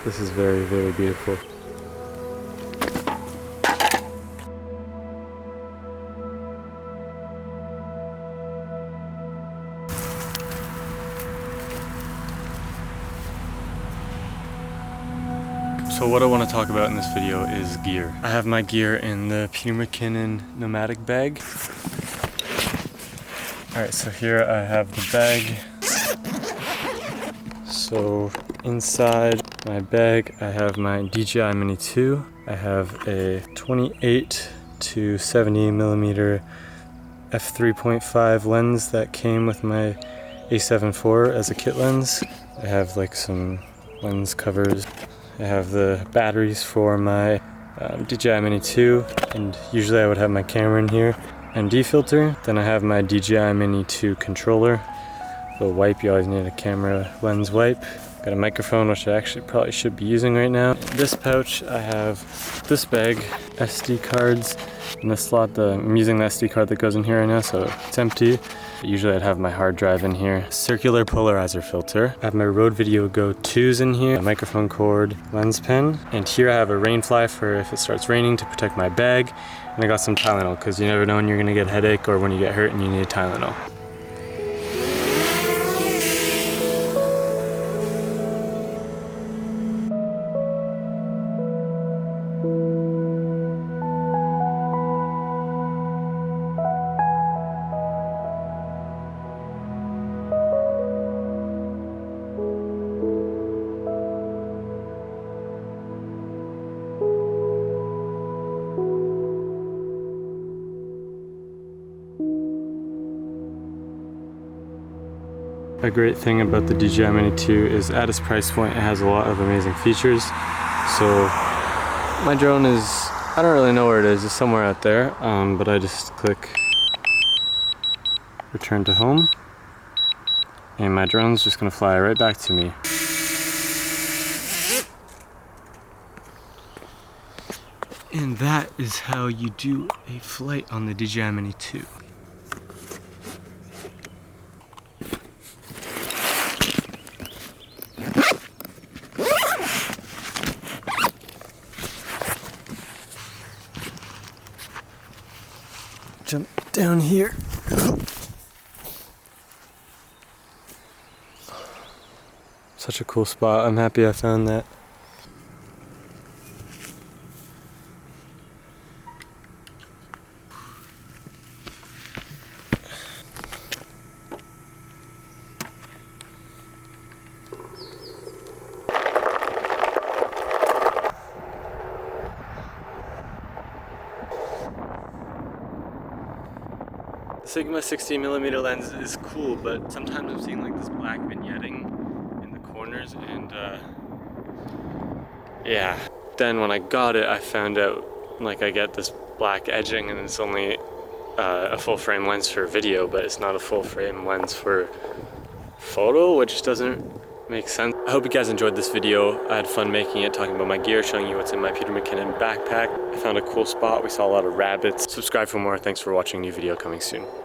This is very, very beautiful. So what I want to talk about in this video is gear. I have my gear in the Peter McKinnon pneumatic bag. Alright, so here I have the bag. So inside my bag I have my DJI Mini 2. I have a 28 to 70 millimeter f3.5 lens that came with my A7 IV as a kit lens. I have like some lens covers. I have the batteries for my DJI Mini 2, and usually I would have my camera in here. ND filter. Then I have my DJI Mini 2 controller. The wipe, you always need a camera lens wipe. Got a microphone, which I actually probably should be using right now. In this pouch, I have this bag, SD cards. In the slot, I'm using the SD card that goes in here right now, so it's empty. Usually I'd have my hard drive in here. Circular polarizer filter. I have my Rode Video Go 2s in here, a microphone cord, lens pen, and here I have a rain fly for if it starts raining to protect my bag. And I got some Tylenol, because you never know when you're gonna get a headache or when you get hurt and you need a Tylenol. A great thing about the DJI Mini 2 is at its price point it has a lot of amazing features. So my drone is, I don't really know where it is, it's somewhere out there, but I just click return to home and my drone's just gonna fly right back to me. And that is how you do a flight on the DJI Mini 2. Jump down here. Such a cool spot. I'm happy I found that. The Sigma 60mm lens is cool, but sometimes I'm seeing like this black vignetting in the corners, and yeah. Then when I got it, I found out like I get this black edging, and it's only a full frame lens for video, but it's not a full frame lens for photo, which doesn't make sense. I hope you guys enjoyed this video. I had fun making it, talking about my gear, showing you what's in my Peter McKinnon backpack. I found a cool spot. We saw a lot of rabbits. Subscribe for more. Thanks for watching. New video coming soon.